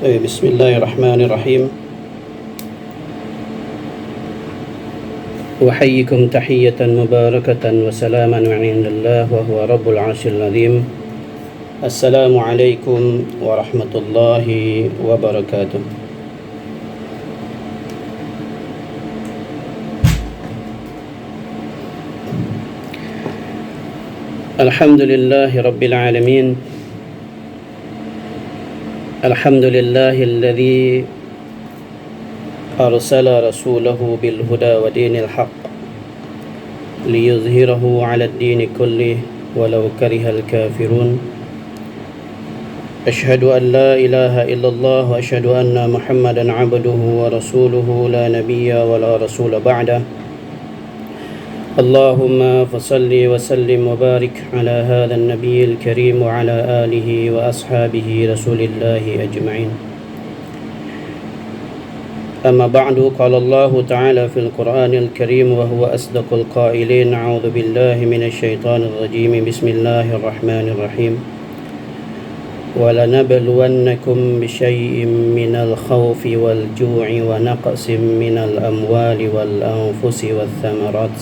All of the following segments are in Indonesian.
بسم الله الرحمن الرحيم. أحييكم تحية مباركة وسلاما من عند الله وهو رب العرش العظيم. السلام عليكم ورحمة الله وبركاته. الحمد لله رب العالمين. الحمد لله الذي أرسل رسوله بالهدى ودين الحق ليظهره على الدين كله ولو كره الكافرون. أشهد أن لا إله إلا الله وأشهد أن محمدا عبده ورسوله لا نبي ولا رسول بعده. اللهم فصل وسلم وبارك على هذا النبي الكريم وعلى آله وأصحابه رسول الله أجمعين. أما بعد، قال الله تعالى في القرآن الكريم وهو أصدق القائلين: أعوذ بالله من الشيطان الرجيم. بسم الله الرحمن الرحيم. ولنبلونكم بشيء من الخوف والجوع ونقص من الأموال والأنفس والثمرات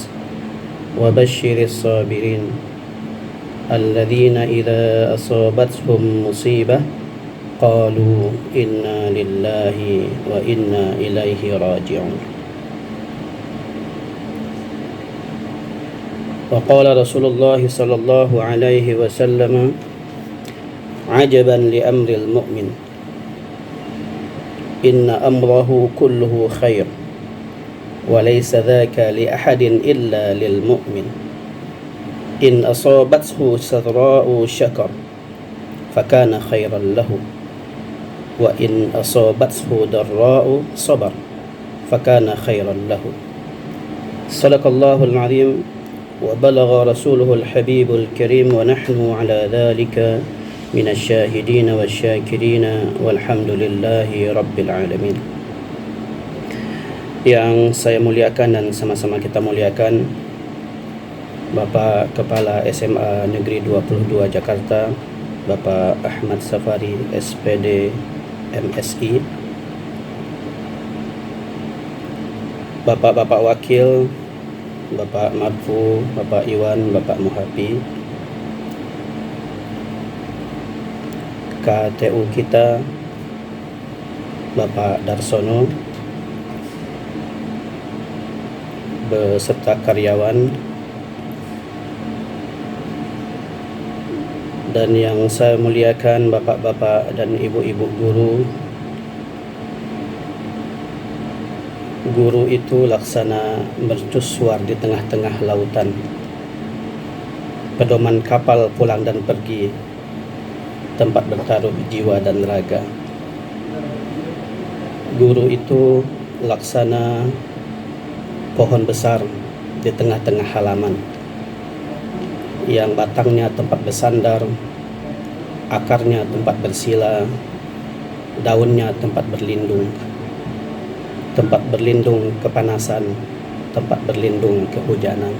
وبشر الصابرين الذين إذا أصابتهم مصيبة قالوا إنا لله وإنا إليه راجعون. وقال رسول الله صلى الله عليه وسلم: عجبا لأمر المؤمن إن أمره كله خير وليس ذاك لأحد إلا للمؤمن إن أصابته سراء شكر فكان خيرا له وإن أصابته ضراء صبر فكان خيرا له. صدق الله العظيم وبلغ رسوله الحبيب الكريم ونحن على ذلك من الشاهدين والشاكرين والحمد لله رب العالمين. Yang saya muliakan dan sama-sama kita muliakan Bapak Kepala SMA Negeri 22 Jakarta, Bapak Ahmad Safari SPD MSI, Bapak-bapak wakil, Bapak Marfu, Bapak Iwan, Bapak Muhapi, KTU kita, Bapak Darsono, beserta karyawan, dan yang saya muliakan bapak-bapak dan ibu-ibu guru. Guru itu laksana mercusuar di tengah-tengah lautan, pedoman kapal pulang dan pergi, tempat bertaruh jiwa dan raga. Guru itu laksana pohon besar di tengah-tengah halaman, yang batangnya tempat bersandar, akarnya tempat bersila, daunnya tempat berlindung kepanasan, tempat berlindung kehujanan.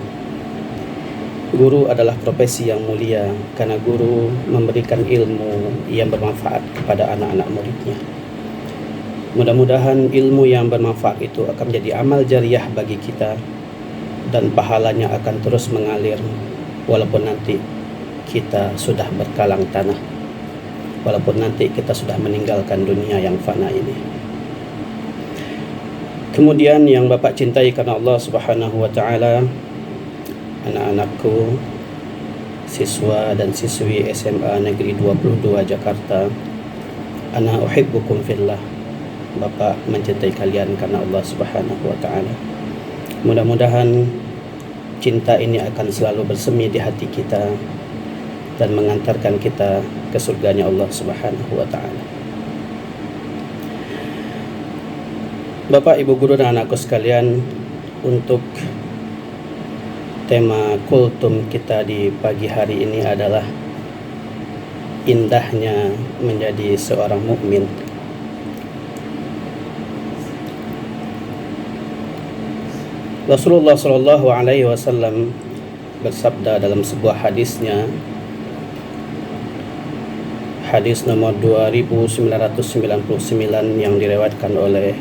Guru adalah profesi yang mulia karena guru memberikan ilmu yang bermanfaat kepada anak-anak muridnya. Mudah-mudahan ilmu yang bermanfaat itu akan menjadi amal jariah bagi kita dan pahalanya akan terus mengalir walaupun nanti kita sudah berkalang tanah, walaupun nanti kita sudah meninggalkan dunia yang fana ini. Kemudian yang Bapak cintai karena Allah Subhanahu wa taala, anak-anakku, siswa dan siswi SMA Negeri 22 Jakarta, ana uhibbukum fillah. Bapak mencintai kalian karena Allah Subhanahu wa taala. Mudah-mudahan cinta ini akan selalu bersemi di hati kita dan mengantarkan kita ke surganya Allah Subhanahu wa taala. Bapak, Ibu guru dan anakku sekalian, untuk tema kultum kita di pagi hari ini adalah indahnya menjadi seorang mukmin. Rasulullah Shallallahu Alaihi Wasallam bersabda dalam sebuah hadisnya, Hadis nomor 2999 yang diriwayatkan oleh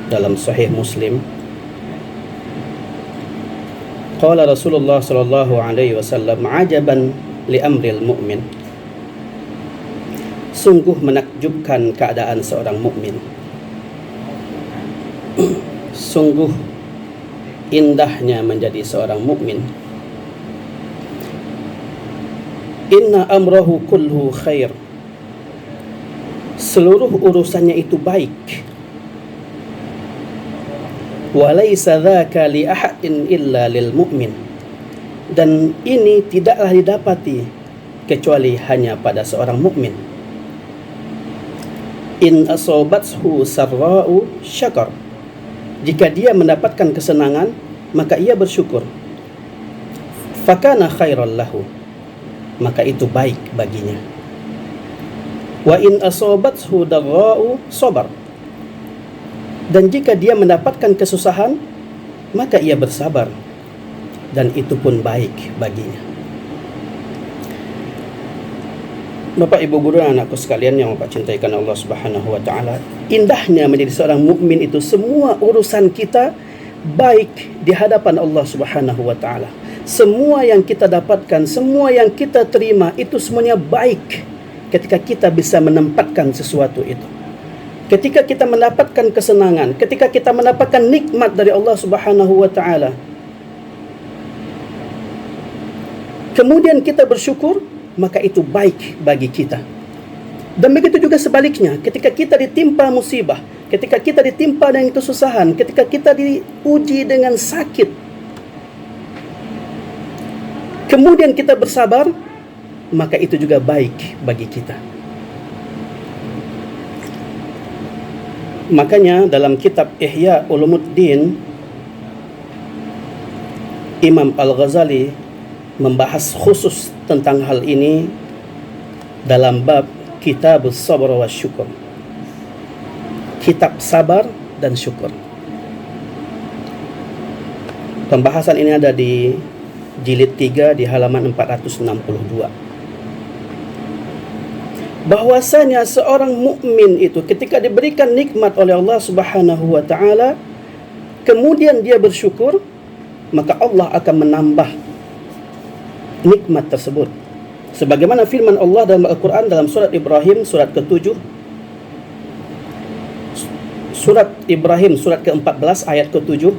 dalam Sahih Muslim. Qala Rasulullah sallallahu alaihi wasallam, "Ajaban li amril mu'min." Sungguh menakjubkan keadaan seorang mukmin. Sungguh indahnya menjadi seorang mukmin. Inna amrahu kulluhu khair. Seluruh urusannya itu baik. Wa laysa dzaka li ahadin illa lil mu'min. Dan ini tidaklah didapati kecuali hanya pada seorang mukmin. In asabathu sarra'u syakar. Jika dia mendapatkan kesenangan, maka ia bersyukur. Fakana khairan lahu. Maka itu baik baginya. Wa in asabathu darra'u sabar. Dan jika dia mendapatkan kesusahan, maka ia bersabar, dan itu pun baik baginya. Bapak, Ibu, guru dan anakku sekalian yang Bapak cintai karena Allah Subhanahu wa taala, indahnya menjadi seorang mukmin itu semua urusan kita baik di hadapan Allah Subhanahu wa taala. Semua yang kita dapatkan, semua yang kita terima itu semuanya baik ketika kita bisa menempatkan sesuatu itu. Ketika kita mendapatkan kesenangan, ketika kita mendapatkan nikmat dari Allah Subhanahu wa taala, kemudian kita bersyukur, maka itu baik bagi kita. Dan begitu juga sebaliknya, ketika kita ditimpa musibah, ketika kita ditimpa dengan kesusahan, ketika kita diuji dengan sakit, kemudian kita bersabar, maka itu juga baik bagi kita. Makanya dalam kitab Ihya Ulumuddin, Imam Al-Ghazali membahas khusus tentang hal ini dalam bab Kitab Sabr wa Syukur. Kitab sabar dan syukur. Pembahasan ini ada di jilid 3 di halaman 462. Bahwasanya seorang mukmin itu ketika diberikan nikmat oleh Allah Subhanahu wa taala, kemudian dia bersyukur, maka Allah akan menambah nikmat tersebut. Sebagaimana firman Allah dalam Al-Quran dalam surat Ibrahim surat ke-7, surat Ibrahim surat ke-14 ayat ke-7,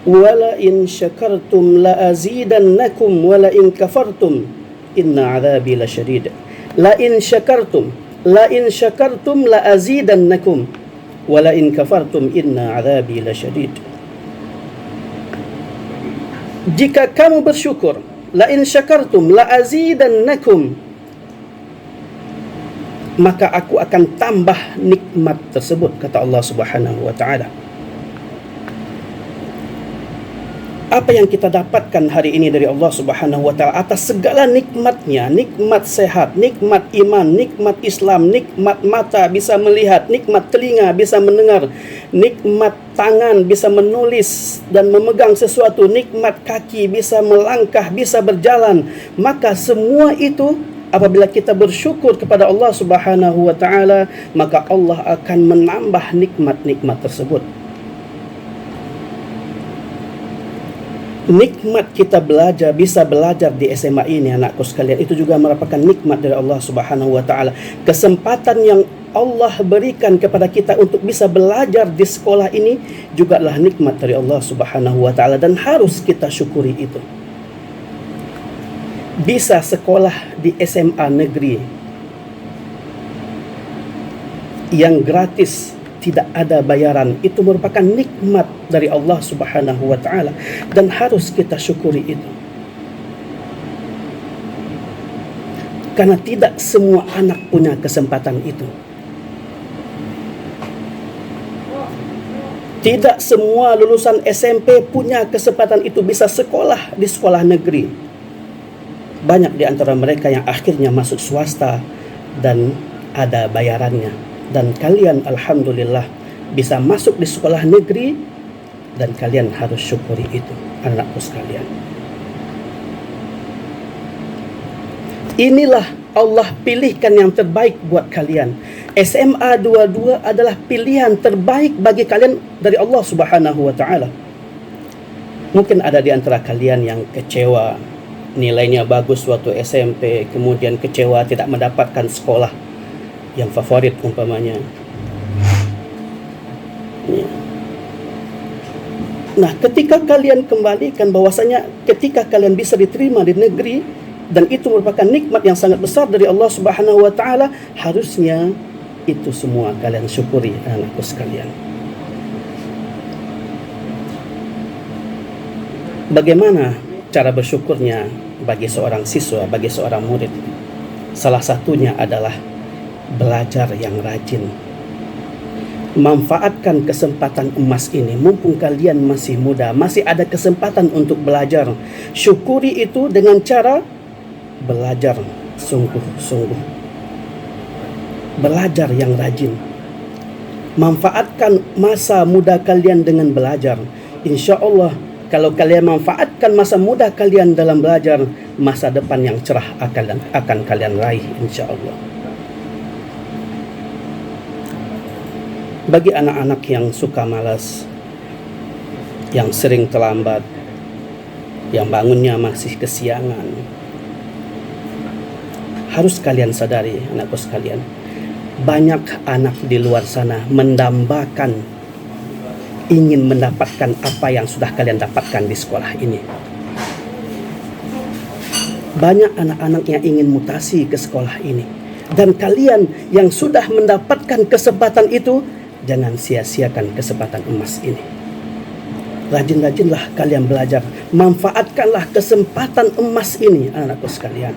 "Wala in syakartum la azidannakum wala in kafartum inna 'adzabi lasyadid." La in syakartum la azidannakum wala in kafartum inna 'adzabi lasyadid. Jika kamu bersyukur, la in syakartum la azidannakum, maka aku akan tambah nikmat tersebut, kata Allah Subhanahu wa taala. Apa yang kita dapatkan hari ini dari Allah Subhanahu wa taala atas segala nikmatnya, nikmat sehat, nikmat iman, nikmat Islam, nikmat mata bisa melihat, nikmat telinga bisa mendengar, nikmat tangan bisa menulis dan memegang sesuatu, nikmat kaki bisa melangkah, bisa berjalan, maka semua itu apabila kita bersyukur kepada Allah Subhanahu wa taala, maka Allah akan menambah nikmat-nikmat tersebut. Nikmat kita bisa belajar di SMA ini, anakku sekalian, itu juga merupakan nikmat dari Allah Subhanahu wa taala. Kesempatan yang Allah berikan kepada kita untuk bisa belajar di sekolah ini juga adalah nikmat dari Allah Subhanahu wa taala, dan harus kita syukuri itu. Bisa sekolah di SMA negeri yang gratis, tidak ada bayaran, itu merupakan nikmat dari Allah Subhanahu wa taala, dan harus kita syukuri itu. Karena tidak semua anak punya kesempatan itu. Tidak semua lulusan SMP punya kesempatan itu bisa sekolah di sekolah negeri. Banyak di antara mereka yang akhirnya masuk swasta dan ada bayarannya. Dan kalian alhamdulillah bisa masuk di sekolah negeri, dan kalian harus syukuri itu, anakku sekalian. Inilah Allah pilihkan yang terbaik buat kalian. SMA 22 adalah pilihan terbaik bagi kalian dari Allah Subhanahu wa taala. Mungkin ada di antara kalian yang kecewa, nilainya bagus waktu SMP, kemudian kecewa tidak mendapatkan sekolah yang favorit umpamanya. Ya. Nah, ketika kalian kembalikan bahwasanya ketika kalian bisa diterima di negeri, dan itu merupakan nikmat yang sangat besar dari Allah Subhanahu wa taala, harusnya itu semua kalian syukuri, anakku sekalian. Bagaimana cara bersyukurnya bagi seorang siswa, bagi seorang murid? Salah satunya adalah belajar yang rajin. Manfaatkan kesempatan emas ini, mumpung kalian masih muda, masih ada kesempatan untuk belajar. Syukuri itu dengan cara belajar sungguh-sungguh. Belajar yang rajin. Manfaatkan masa muda kalian dengan belajar. Insya Allah, kalau kalian manfaatkan masa muda kalian dalam belajar, masa depan yang cerah akan kalian raih, insya Allah. Bagi anak-anak yang suka malas, yang sering terlambat, yang bangunnya masih kesiangan, harus kalian sadari, anakku sekalian, banyak anak di luar sana mendambakan ingin mendapatkan apa yang sudah kalian dapatkan di sekolah ini. Banyak anak-anak yang ingin mutasi ke sekolah ini. Dan kalian yang sudah mendapatkan kesempatan itu, jangan sia-siakan kesempatan emas ini. Rajin-rajinlah kalian belajar. Manfaatkanlah kesempatan emas ini, anak-anakku sekalian.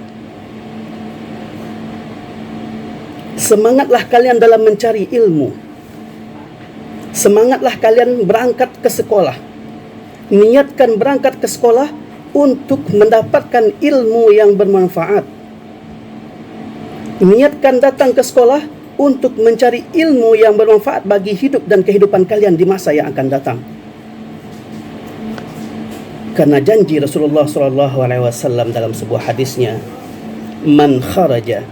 Semangatlah kalian dalam mencari ilmu. Semangatlah kalian berangkat ke sekolah. Niatkan berangkat ke sekolah untuk mendapatkan ilmu yang bermanfaat. Niatkan datang ke sekolah untuk mencari ilmu yang bermanfaat bagi hidup dan kehidupan kalian di masa yang akan datang. Karena janji Rasulullah SAW dalam sebuah hadisnya, "Man kharaja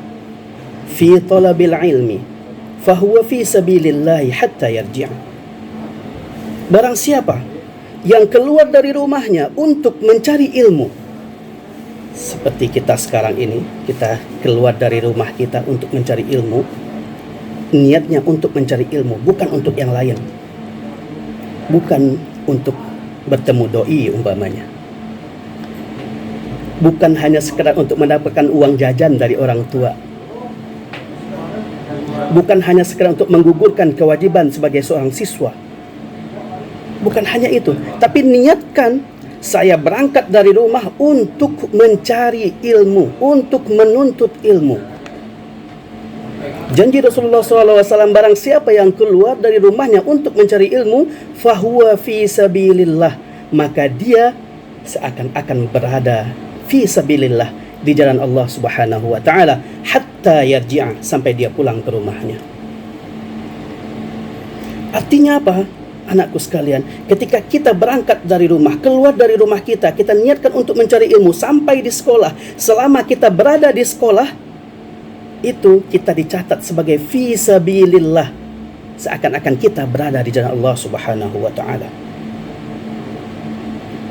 fi talabil ilmi fahuwa fi sabilillahi hatta yarji'a." Barang siapa yang keluar dari rumahnya untuk mencari ilmu, seperti kita sekarang ini, kita keluar dari rumah kita untuk mencari ilmu, niatnya untuk mencari ilmu, bukan untuk yang lain, bukan untuk bertemu doi umpamanya, bukan hanya sekedar untuk mendapatkan uang jajan dari orang tua, bukan hanya sekedar untuk menggugurkan kewajiban sebagai seorang siswa, bukan hanya itu, tapi niatkan saya berangkat dari rumah untuk mencari ilmu, untuk menuntut ilmu. Janji Rasulullah SAW, barang siapa yang keluar dari rumahnya untuk mencari ilmu, fahuwa fi sabilillah, maka dia seakan-akan berada fi sabilillah, di jalan Allah Subhanahu wa taala, hatta yarji'a, sampai dia pulang ke rumahnya. Artinya apa? Anakku sekalian, ketika kita berangkat dari rumah, keluar dari rumah kita, kita niatkan untuk mencari ilmu sampai di sekolah. Selama kita berada di sekolah, itu kita dicatat sebagai fi sabilillah, seakan-akan kita berada di jalan Allah Subhanahu wa taala.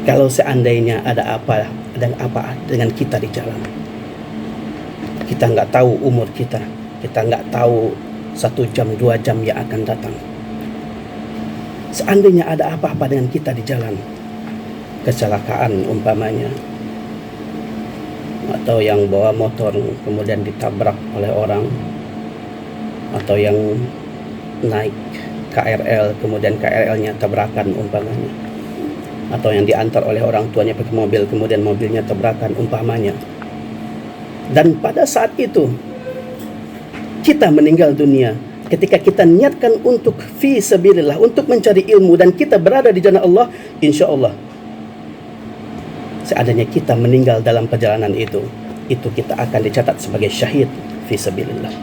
Kalau seandainya ada apa dengan kita di jalan, kita nggak tahu umur kita nggak tahu 1 jam 2 jam yang akan datang. Seandainya ada apa-apa dengan kita di jalan, kecelakaan umpamanya, atau yang bawa motor kemudian ditabrak oleh orang, atau yang naik KRL kemudian KRL-nya tabrakan umpamanya, atau yang diantar oleh orang tuanya pakai mobil kemudian mobilnya tabrakan umpamanya, dan pada saat itu kita meninggal dunia, ketika kita niatkan untuk fi sabilillah, untuk mencari ilmu, dan kita berada di jalan Allah, insya Allah seandainya kita meninggal dalam perjalanan itu kita akan dicatat sebagai syahid fi sabilillah.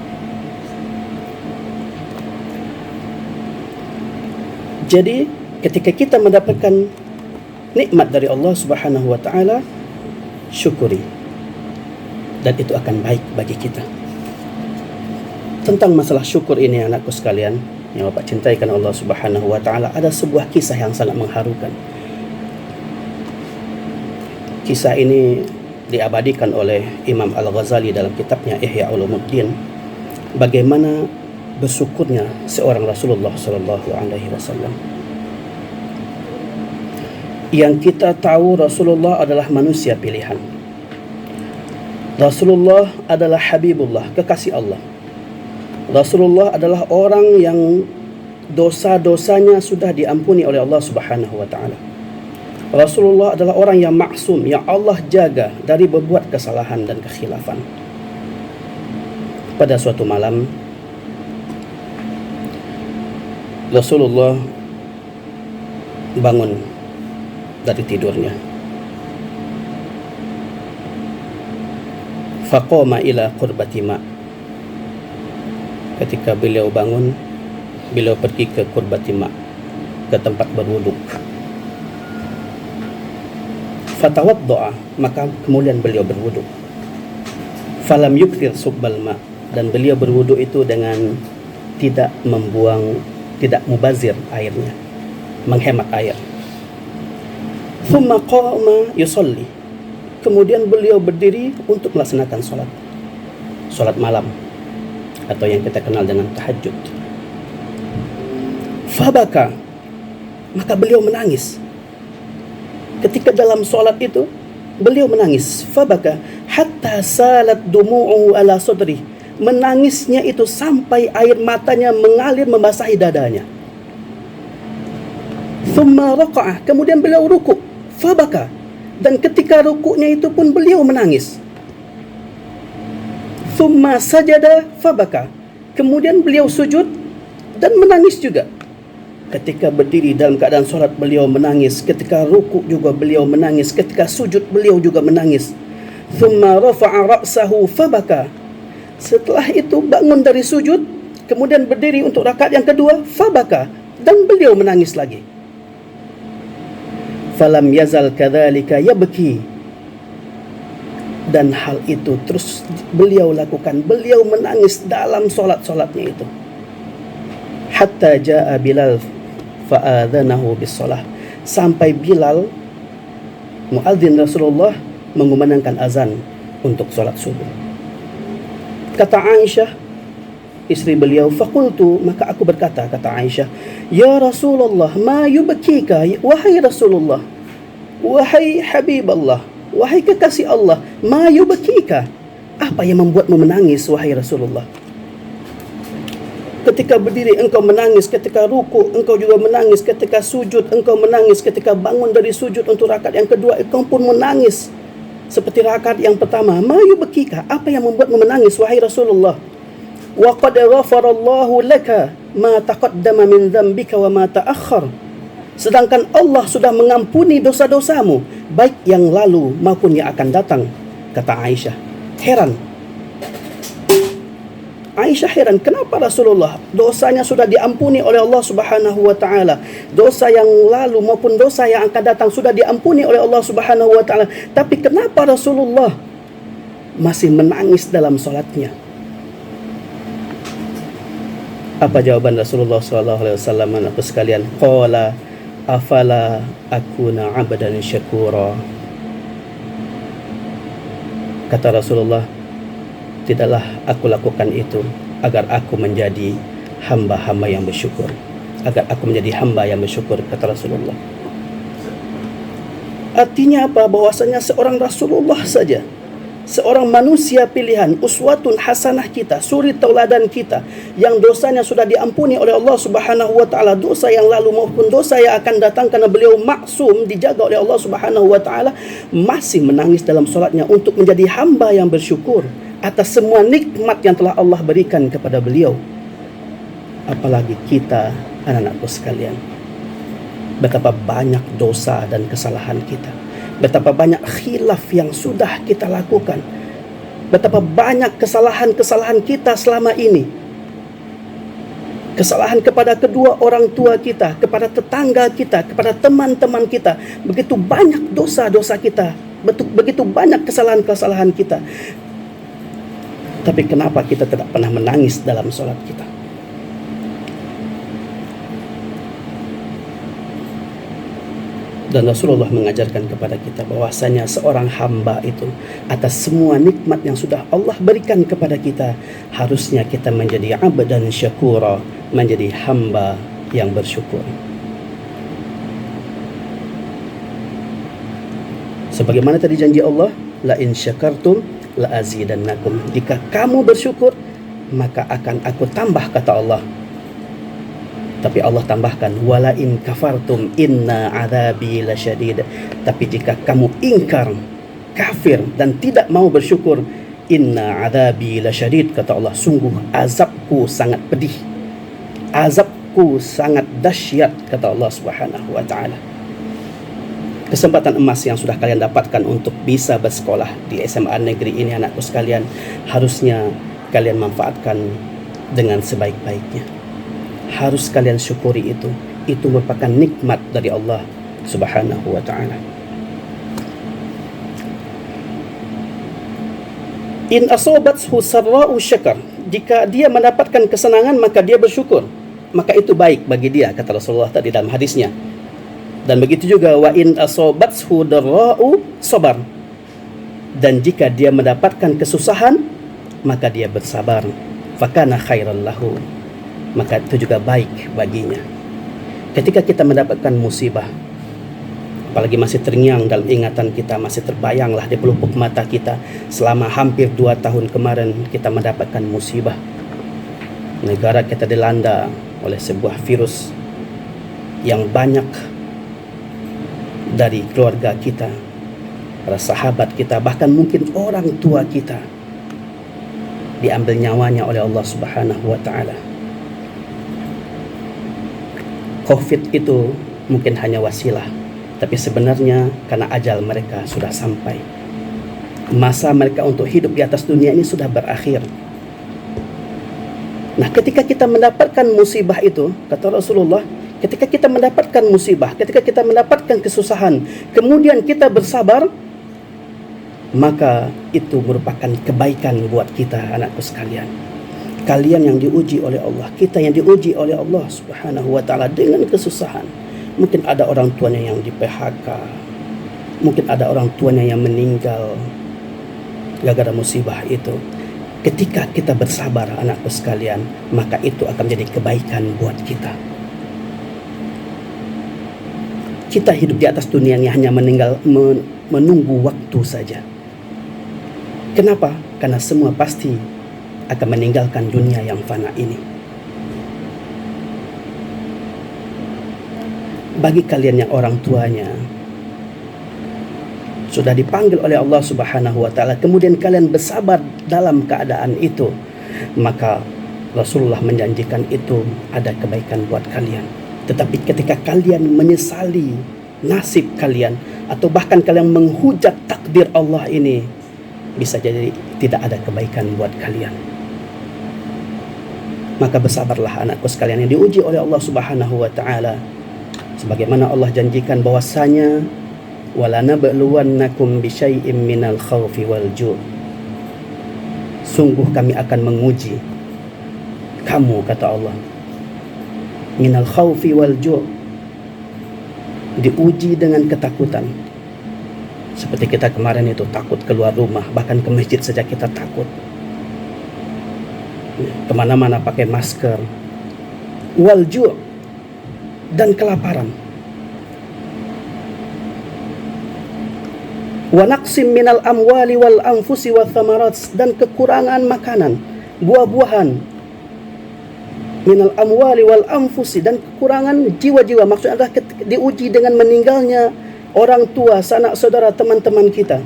Jadi ketika kita mendapatkan nikmat dari Allah Subhanahu wa taala, syukuri. dan itu akan baik bagi kita. Tentang masalah syukur ini anakku sekalian yang Bapak cintai karena Allah Subhanahu wa taala, ada sebuah kisah yang sangat mengharukan. Kisah ini diabadikan oleh Imam Al-Ghazali dalam kitabnya Ihya Ulumuddin, bagaimana bersyukurnya seorang Rasulullah sallallahu alaihi wasallam. Yang kita tahu, Rasulullah adalah manusia pilihan. Rasulullah adalah Habibullah, kekasih Allah. Rasulullah adalah orang yang dosa-dosanya sudah diampuni oleh Allah Subhanahu wa taala. Rasulullah adalah orang yang maksum, yang Allah jaga dari berbuat kesalahan dan kekhilafan. Pada suatu malam, Rasulullah bangun dari tidurnya. Faqama ila qurbati ma. Ketika beliau bangun, beliau pergi ke qurbati ma, ke tempat berwuduk. Fatawadda'a, maka kemudian beliau berwuduk. Falam yukthir subbal ma, dan beliau berwuduk itu dengan tidak membuang, tidak mubazir airnya, menghemat air. Thumma qama yusalli, kemudian beliau berdiri untuk melaksanakan solat malam, atau yang kita kenal dengan tahajud. Fabaka, maka beliau menangis. Ketika dalam solat itu beliau menangis. Fabaka hatta salat dumu'u ala sadri, menangisnya itu sampai air matanya mengalir membasahi dadanya. Thumma raqa'ah, kemudian beliau rukuk. Fabaka, dan ketika rukuknya itu pun beliau menangis. Thumma sajada fabaka, kemudian beliau sujud dan menangis juga. Ketika berdiri dalam keadaan solat beliau menangis, ketika rukuk juga beliau menangis, ketika sujud beliau juga menangis. Thumma rafa'a ra'sahu fabaka, setelah itu bangun dari sujud, kemudian berdiri untuk rakaat yang kedua, fabaka, dan beliau menangis lagi. Falam yazal kadzalika yabki, dan hal itu terus beliau lakukan, beliau menangis dalam solat-solatnya itu. Hatta jaa Bilal fa'adhanahu bis-shalah, sampai Bilal, muadzin Rasulullah, mengumandangkan azan untuk solat subuh. Kata Aisyah, istri beliau, faqultu, maka aku berkata, kata Aisyah, ya Rasulullah, ma yubkika, wahai Rasulullah, wahai Habib Allah, wahai kekasih Allah, ma yubkika, apa yang membuatmu menangis wahai Rasulullah? Ketika berdiri engkau menangis, ketika ruku engkau juga menangis, ketika sujud engkau menangis, ketika bangun dari sujud untuk rakaat yang kedua engkau pun menangis seperti rakaat yang pertama. Ma yubkika, apa yang membuatmu menangis wahai Rasulullah? Wa qad ghafarallahu laka ma taqaddama min dhanbika wa ma ta'akhkhar, sedangkan Allah sudah mengampuni dosa-dosamu, baik yang lalu maupun yang akan datang. Kata Aisyah, heran. Aisyah heran, kenapa Rasulullah dosanya sudah diampuni oleh Allah Subhanahu wa taala, dosa yang lalu maupun dosa yang akan datang sudah diampuni oleh Allah Subhanahu wa taala, tapi kenapa Rasulullah masih menangis dalam salatnya? Apa jawaban Rasulullah sallallahu alaihi wasallam, anakku sekalian? Qala afala akuna 'abdan syakura. Kata Rasulullah, tidaklah aku lakukan itu agar aku menjadi hamba-hamba yang bersyukur, agar aku menjadi hamba yang bersyukur, kata Rasulullah. Artinya apa? Bahwasanya seorang Rasulullah saja, seorang manusia pilihan, uswatun hasanah kita, suri tauladan kita, yang dosanya sudah diampuni oleh Allah Subhanahu wa taala, dosa yang lalu maupun dosa yang akan datang, karena beliau maksum, dijaga oleh Allah Subhanahu wa taala, masih menangis dalam solatnya untuk menjadi hamba yang bersyukur atas semua nikmat yang telah Allah berikan kepada beliau. Apalagi kita, anak-anakku sekalian, betapa banyak dosa dan kesalahan kita, betapa banyak khilaf yang sudah kita lakukan, betapa banyak kesalahan-kesalahan kita selama ini. Kesalahan kepada kedua orang tua kita, kepada tetangga kita, kepada teman-teman kita. Begitu banyak dosa-dosa kita, begitu banyak kesalahan-kesalahan kita. Tapi kenapa kita tidak pernah menangis dalam solat kita? Dan Rasulullah mengajarkan kepada kita bahwasanya seorang hamba itu atas semua nikmat yang sudah Allah berikan kepada kita, harusnya kita menjadi abdan syakura, menjadi hamba yang bersyukur. Sebagaimana tadi janji Allah, la in syakartum la azidannakum. Jika kamu bersyukur, maka akan aku tambah, kata Allah. Tapi Allah tambahkan, wala in kafartum inna adzabi lasyadid. Tapi jika kamu ingkar, kafir dan tidak mau bersyukur, inna adzabi lasyadid, kata Allah, sungguh azabku sangat pedih, azabku sangat dahsyat, kata Allah Subhanahu wa taala. Kesempatan emas yang sudah kalian dapatkan untuk bisa bersekolah di SMA negeri ini, anakku sekalian, harusnya kalian manfaatkan dengan sebaik-baiknya. Harus kalian syukuri itu. Itu merupakan nikmat dari Allah Subhanahu wa ta'ala. In asobathu sarra'u syakar. Jika dia mendapatkan kesenangan, maka dia bersyukur. Maka itu baik bagi dia, kata Rasulullah tadi dalam hadisnya. Dan begitu juga wa in asobathu darra'u sabar. Dan jika dia mendapatkan kesusahan, maka dia bersabar. Fakana khairan lahu. Maka itu juga baik baginya. Ketika kita mendapatkan musibah, apalagi masih terngiang dalam ingatan kita, masih terbayanglah di pelupuk mata kita, selama hampir 2 tahun kemarin kita mendapatkan musibah. Negara kita dilanda oleh sebuah virus yang banyak dari keluarga kita, para sahabat kita, bahkan mungkin orang tua kita diambil nyawanya oleh Allah Subhanahu wa ta'ala. Covid itu mungkin hanya wasilah, tapi sebenarnya karena ajal mereka sudah sampai. Masa mereka untuk hidup di atas dunia ini sudah berakhir. Nah, ketika kita mendapatkan musibah itu, kata Rasulullah, ketika kita mendapatkan musibah, ketika kita mendapatkan kesusahan, kemudian kita bersabar, maka itu merupakan kebaikan buat kita, anakku sekalian. Kalian yang diuji oleh Allah, kita yang diuji oleh Allah Subhanahu wa ta'ala dengan kesusahan. Mungkin ada orang tuanya yang di PHK, mungkin ada orang tuanya yang meninggal gara-gara musibah itu. Ketika kita bersabar, anakku sekalian, maka itu akan menjadi kebaikan buat kita. Kita hidup di atas dunia ini hanya menunggu waktu saja. Kenapa? Karena semua pasti akan meninggalkan dunia yang fana ini. Bagi kalian yang orang tuanya sudah dipanggil oleh Allah Subhanahu wa ta'ala, kemudian kalian bersabar dalam keadaan itu, maka Rasulullah menjanjikan itu ada kebaikan buat kalian. Tetapi ketika kalian menyesali nasib kalian, atau bahkan kalian menghujat takdir Allah ini, bisa jadi tidak ada kebaikan buat kalian. Maka bersabarlah anakku sekalian yang diuji oleh Allah Subhanahu wa ta'ala. Sebagaimana Allah janjikan bahwasanya wala nabluwannakum bisyai'im minal khaufi wal ju'. Sungguh kami akan menguji kamu, kata Allah. Minal khaufi wal ju'. Diuji dengan ketakutan. Seperti kita kemarin itu takut keluar rumah, bahkan ke masjid saja kita takut. Kemana-mana pakai masker. Wal ju' dan kelaparan. Wa naqsim minal amwali wal anfusi wa thamarat, dan kekurangan makanan, buah-buahan. Minal amwali wal anfusi, dan kekurangan jiwa-jiwa. Maksudnya adalah diuji dengan meninggalnya orang tua, sanak saudara, teman-teman kita.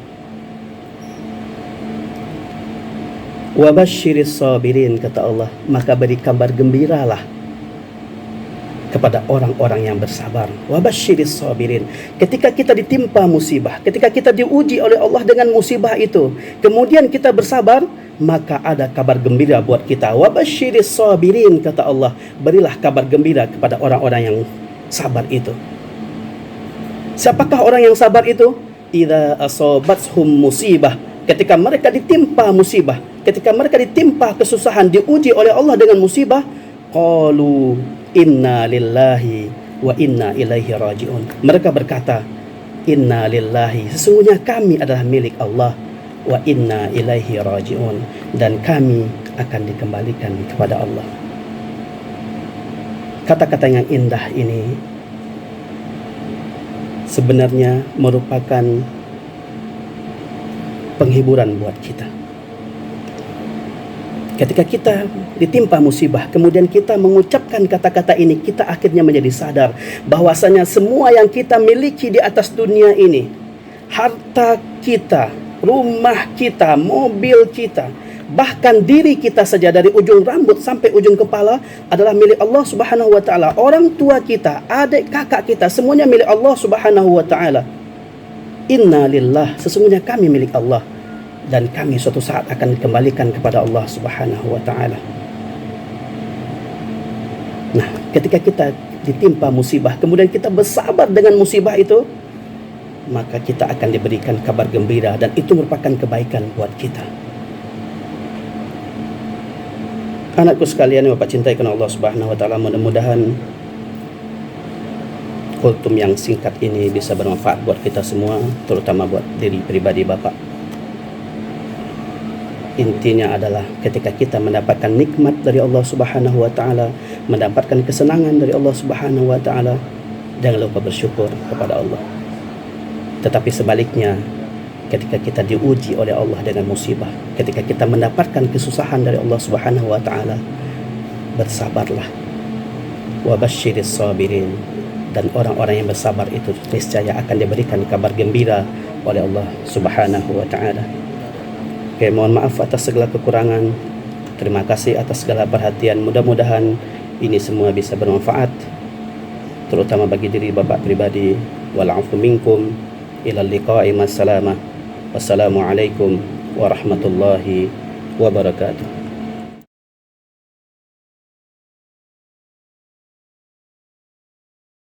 Wa basyiris sabirin, kata Allah, maka beri kabar gembiralah kepada orang-orang yang bersabar. Wa basyiris sabirin. Ketika kita ditimpa musibah, ketika kita diuji oleh Allah dengan musibah itu, kemudian kita bersabar, maka ada kabar gembira buat kita. Wa basyiris sabirin, kata Allah, berilah kabar gembira kepada orang-orang yang sabar itu. Siapakah orang yang sabar itu? Idza asabathum musibah, ketika mereka ditimpa musibah, ketika mereka ditimpa kesusahan, diuji oleh Allah dengan musibah, qalu inna lillahi wa inna ilaihi raji'un. Mereka berkata, inna lillahi, sesungguhnya kami adalah milik Allah, wa inna ilaihi raji'un, dan kami akan dikembalikan kepada Allah. Kata-kata yang indah ini sebenarnya merupakan penghiburan buat kita. Ketika kita ditimpa musibah, kemudian kita mengucapkan kata-kata ini, kita akhirnya menjadi sadar bahwasanya semua yang kita miliki di atas dunia ini, harta kita, rumah kita, mobil kita, bahkan diri kita saja dari ujung rambut sampai ujung kepala adalah milik Allah Subhanahu wa taala. Orang tua kita, adik kakak kita, semuanya milik Allah Subhanahu wa taala. Inna lillah, sesungguhnya kami milik Allah, dan kami suatu saat akan dikembalikan kepada Allah Subhanahu wa taala. Nah, ketika kita ditimpa musibah, kemudian kita bersabar dengan musibah itu, maka kita akan diberikan kabar gembira, dan itu merupakan kebaikan buat kita. Anakku sekalian yang Bapak cintai karena Allah Subhanahu wa taala, mudah-mudahan kultum yang singkat ini bisa bermanfaat buat kita semua, terutama buat diri pribadi Bapak. Intinya adalah ketika kita mendapatkan nikmat dari Allah Subhanahu wa taala, mendapatkan kesenangan dari Allah Subhanahu wa taala, jangan lupa bersyukur kepada Allah. Tetapi sebaliknya, ketika kita diuji oleh Allah dengan musibah, ketika kita mendapatkan kesusahan dari Allah Subhanahu wa taala, bersabarlah. Wa basyiris sabirin, dan orang-orang yang bersabar itu niscaya akan diberikan kabar gembira oleh Allah Subhanahu wa taala. Oke, mohon maaf atas segala kekurangan. Terima kasih atas segala perhatian. Mudah-mudahan ini semua bisa bermanfaat, terutama bagi diri Bapak pribadi. Wal afu minkum, ilal liqa'i, wassalamah. Wassalamualaikum warahmatullahi wabarakatuh.